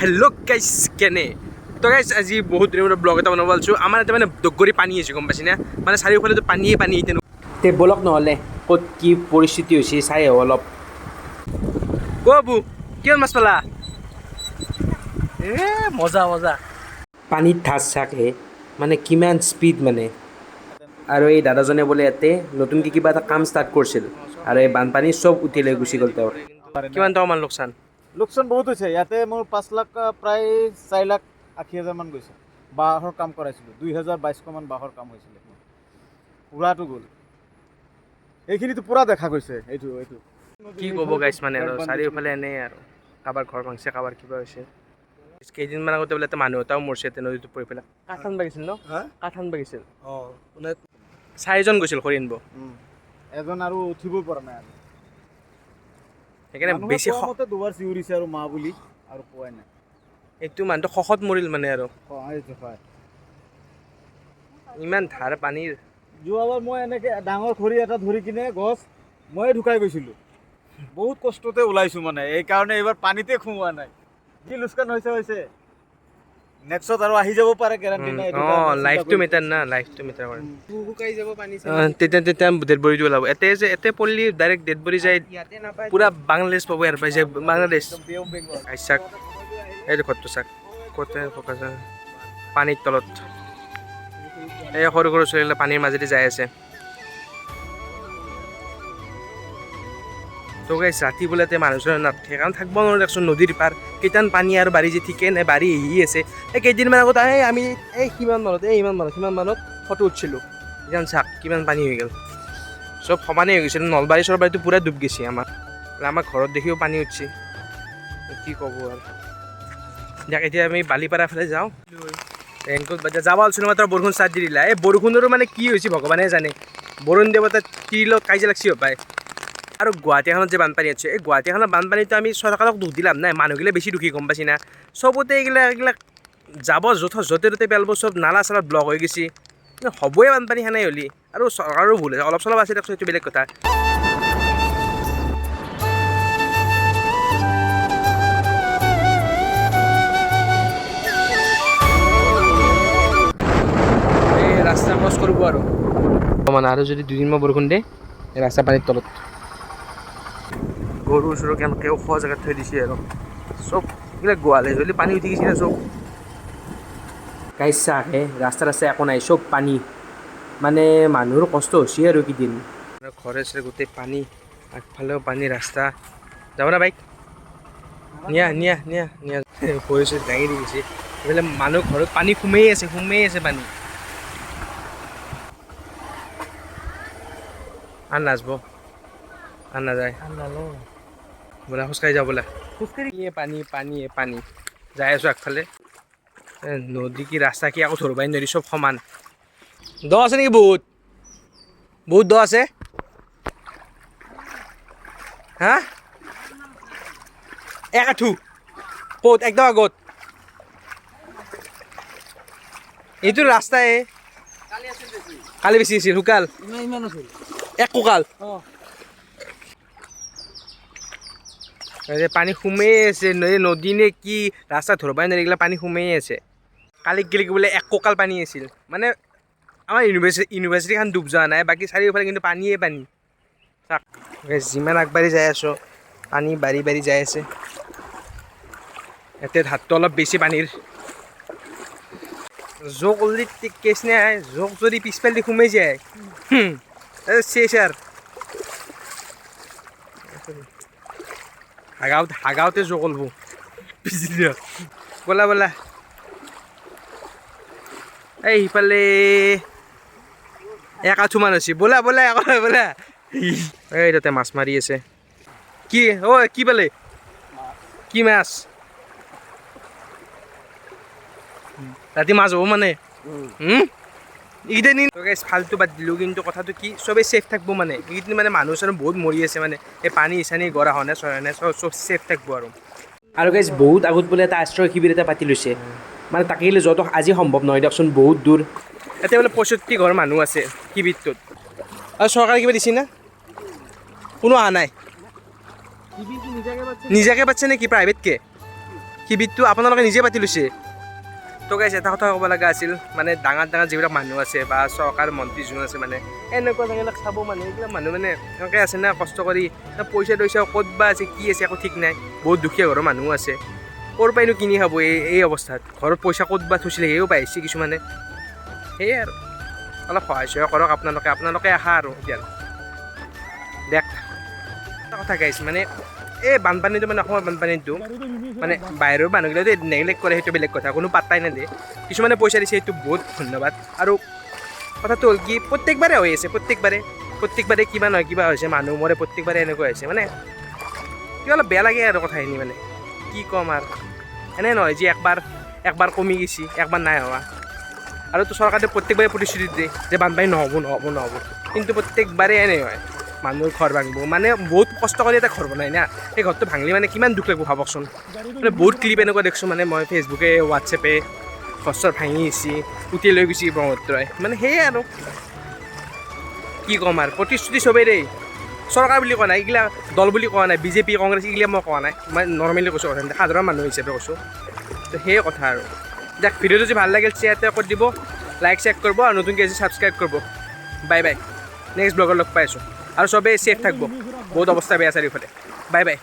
Hello' গাইছ কেনে তো গাইছ আজি বহুত দিনৰ ব্লগ এটা বনাব ওলাইছোঁ আমাৰ এটা মানে দগৰি পানী হৈছে গম পাইছি না মানে চাৰিওফালেতো পানীয়ে পানী তে বলক নহ'লে ক'ত কি পৰিস্থিতি হৈছে চাই আহোঁ অলপ বু কিমান মাছ পালা মজা মজা পানীত ধাচ চাকহে মানে কিমান স্পীড মানে আৰু এই দাদাজনে বোলে ইয়াতে নতুনকৈ কিবা এটা কাম ষ্টাৰ্ট কৰিছিল আৰু এই বানপানী চব উঠি লৈ গুচি গ'ল তেওঁৰ কিমান টকামান লোকচান লোকচান বহুত হৈছে ইয়াতে মোৰ 5 লাখ প্ৰায় 4,80,000 মান গৈছে বাঁহৰ কাম কৰাইছিলোঁ 2022 মান বাঁহৰ কাম হৈছিলে পুৰাটো গ'ল এইখিনিতো পুৰা দেখা গৈছে এইটো কি ক'ব গাইছ মানে আৰু চাৰিওফালে এনেই আৰু কাৰোবাৰ ঘৰ ভাঙিছে কাৰোবাৰ কিবা হৈছে কেইদিনমান আগতে বোলে এটা মানুহ এটাও মৰিছে ইয়াতে নদীটো পৰি পেলাই কাঠান বাগিছিল ন কাঠান বাগিছিল মানে 4জন গৈছিল খৰি আনিব এজন আৰু উঠিব পৰা নাই আৰু সেইকাৰণে বেছি মতে দুবাৰ চিঞৰিছে আৰু মা বুলি আৰু পোৱাই নাই এইটো মানুহটো শখত মৰিল মানে আৰু ইমান ধাৰ পানীৰ যোৱাবাৰ মই এনেকৈ ডাঙৰ খৰি এটা ধৰি কিনে গছ ময়ে ঢুকাই গৈছিলোঁ বহুত কষ্টতে ওলাইছোঁ মানে এইকাৰণে এইবাৰ পানীতে সোমোৱা নাই যি লোকচান হৈছে নেক্সট আৰু আহি যাব পাৰে গেৰাণ্টি নাই লাইফটো মেটাৰ না লাইফটো মেটাৰ কৰে তেতিয়া ডেড বডিটো ওলাব এতে পল্লি ডাইৰেক্ট ডেড বডি যায় পুৰা বাংলাদেশ পাব ইয়াৰ পাই যায় বাংলাদেশ চাক এইটো ঘৰটো চাক ক'তে ফকাছ পানীৰ তলত এই সৰু সৰু ছোৱালীবিলাক পানীৰ মাজেদি যাই আছে তো গাইছ ৰাতি বোলে মানুহ চানুহ নাথাকে কাৰণ থাকিব নোৱাৰোঁ দেখোন নদীৰ পাৰ কেইটান পানী আৰু বাঢ়ি যে ঠিকে নাই বাঢ়ি আহি আছে এই কেইদিনমান আগত আমি সিমান মানত ফটো উঠিছিলোঁ এতিয়া চাক কিমান পানী হৈ গ'ল চব সমানেই হৈ গৈছিল নলবাৰী চলবাৰীটো পূৰা ডুব গৈছে আমাৰ ঘৰত দেখিও পানী উঠছে কি ক'ব আৰু যাক এতিয়া আমি বালিপাৰা ফালে যাওঁ ৰেইনকোট যাব আছিলোঁ মাত্ৰ বৰষুণ ষ্টাৰ্ট দি দিলা এই বৰষুণৰো মানে কি হৈছে ভগৱানে জানে বৰুণ দেৱতা তিৰিলত কাজিয়া লাগছি পায় আৰু গুৱাহাটীখনত যে বানপানী আছে এই গুৱাহাটীখনত বানপানীটো আমি চৰকাৰক দুখ দিলাম নাই মানুহগিলা বেছি দুখী গম পাইছি না চবতে এইগিলা যাব য'তে ত'তে পেলাব চব নালা চালা ব্লক হৈ গৈছে হ'বই বানপানী সেনাই হ'লি আৰু চৰকাৰো ভুল আছে অলপ চলপ আছে দেখোন এইটো বেলেগ কথা এই ৰাস্তা ক্ৰছ কৰিব আৰু মানে আৰু যদি দুদিনমান বৰষুণ দিয়ে এই ৰাস্তা পানীৰ তলত গৰু চৰু কেনেকৈ ওখ জেগাত থৈ দিছে আৰু চব এইবিলাক গোৱালে যদি পানী উঠি গৈছে চব গাইছা আহে ৰাস্তা একো নাই চব পানী মানে মানুহৰ কষ্ট হৈছে আৰু কেইদিন ঘৰে চৰে গোটেই পানী আগফালেও পানী ৰাস্তা যাব না বাইক নিয়া ভৰি চৰি দাঙি দি গৈছে এইফালে মানুহ ঘৰত পানী সোমাই আছে পানী আৰু নাযাব আৰু নাযায় বোলা খোজকাঢ়ি যাওঁ বোলা পানী যাই আছোঁ আগফালে নদী কি ৰাস্তা কি আকৌ ধৰিবাই নদী চব সমান দ আছে নেকি বহুত দ আছে হা এক আঁঠু ক'ত একদম আগত এইটো ৰাস্তাই কালি বেছি আছিল শুকাল এক কঁকাল পানী সোমাই আছে নদী নে কি ৰাস্তা ধৰবাই নোৱাৰি এইগিলা পানী সোমাই আছে কালি গেলি বোলে এক কঁকাল পানী আছিল মানে আমাৰ ইউনিভাৰ্চিটিখন ডুব যোৱা নাই বাকী চাৰিওফালে কিন্তু পানীয়ে পানী চাক যিমান আগবাঢ়ি যাই আছোঁ পানী বাঢ়ি যাই আছে ইয়াতে ধাৰটো অলপ বেছি পানীৰ জোক অলৰেডি কেচ নাই জোক যদি পিছফালেদি সোমাই যায় চেচ আৰু হাগাওতে জোক ওলব বলা এই সিফালে এক আঁঠুমান হৈছে বলা এই তাতে মাছ মাৰি আছে কি পালে কি মাছ ৰাতি মাছ হ'ব মানে এইকেইটা ফাল্টু বাদ দিলোঁ কিন্তু কথাটো কি চবেই ছেফ থাকিব মানে এইকেইদিন মানে মানুহ চানুহ বহুত মৰি আছে মানে এই পানী চানী গৰা হনে চৰণে চব ছেফ থাকিব আৰু গাইজ বহুত আগত বোলে এটা আশ্ৰয় শিবিৰ এটা পাতি লৈছে মানে তাকে য'ত আজি সম্ভৱ নহয় দিয়কচোন বহুত দূৰ ইয়াতে বোলে 65 ঘৰ মানুহ আছে শিবিৰটোত আৰু চৰকাৰে কিবা দিছে না কোনো অহা নাই নিজাকে পাতিছে নেকি প্ৰাইভেটকৈ শিবিৰটো আপোনালোকে নিজে পাতি লৈছে। তো গাইছ এটা কথা ক'ব লগা আছিল, মানে ডাঙৰ ডাঙৰ যিবিলাক মানুহ আছে বা চৰকাৰ মন্ত্ৰী যোন আছে মানে এনেকুৱা জেগাবিলাক চাব মানুহ, এইবিলাক মানুহ মানে এনেকৈ আছে না কষ্ট কৰি পইচা তইচা ক'ত বা আছে কি আছে একো ঠিক নাই। বহুত দুখীয়া ঘৰৰ মানুহো আছে, ক'ৰ পৰাইনো কিনি খাব এই অৱস্থাত। ঘৰত পইচা ক'ত বা থৈছিলে সেয়েও পাইছে কিছুমানে। সেয়ে আৰু অলপ সহায় চহায় কৰক আপোনালোকে আশা আৰু এতিয়া দেখ এটা কথা গাইছ, মানে এই বানপানীটো মানে অসমৰ বানপানীটো মানে বাহিৰৰ মানুহগিলাটো নেগলেক্ট কৰে, সেইটো বেলেগ কথা, কোনো পাত্তাই নেদিয়ে। কিছুমানে পইচা দিছে, সেইটো বহুত ধন্যবাদ। আৰু কথাটো হ'ল কি প্ৰত্যেকবাৰে হৈ আছে, প্ৰত্যেকবাৰে কিবা নহয় কিবা হৈছে, মানুহ মৰে প্ৰত্যেকবাৰে এনেকুৱা হৈছে। মানে কিবা অলপ বেয়া লাগে আৰু কথাখিনি, মানে কি ক'ম আৰু। এনে নহয় যে একবাৰ কমি গৈছে, একবাৰ নাই হোৱা। আৰু তো চৰকাৰে প্ৰত্যেকবাৰে প্ৰতিশ্ৰুতি দিয়ে যে বানপানী নহ'ব, কিন্তু প্ৰত্যেকবাৰে এনে হয়। মানুহৰ ঘৰ ভাঙিব, মানে বহুত কষ্ট কৰি এটা ঘৰ বনাই না, সেই ঘৰটো ভাঙিলে মানে কিমান দুখ লাগিব ভাবকচোন। মানে বহুত ক্লিপ এনেকুৱা দেখিছোঁ, মানে মই ফেচবুকে হোৱাটছএপে ঘৰ চৰ ভাঙি আহিছে, উটি লৈ গৈছে ব্ৰহ্মপুত্ৰই। মানে সেয়ে আৰু কি ক'ম আৰু, প্ৰতিশ্ৰুতি চবেই দেই, চৰকাৰ বুলি কোৱা নাই, এইগিলা দল বুলি কোৱা নাই, বিজেপি কংগ্ৰেছ এইগিলা মই কোৱা নাই, মই নৰ্মেলি কৈছোঁ কথা, সাধাৰণ মানুহ হিচাপে কৈছোঁ। তো সেয়ে কথা আৰু দেখ, ভিডিঅ'টো যদি ভাল লাগিল শ্বেয়াৰ কৰি দিব, লাইক চেক কৰিব, আৰু নতুনকৈ আজি ছাবস্ক্ৰাইব কৰিব। বাই বাই, নেক্সট ব্লগত লগ পাই আছোঁ। আৰু চবেই ছেফ থাকিব, বহুত অৱস্থা বেয়া চাৰিওফালে। Bye bye.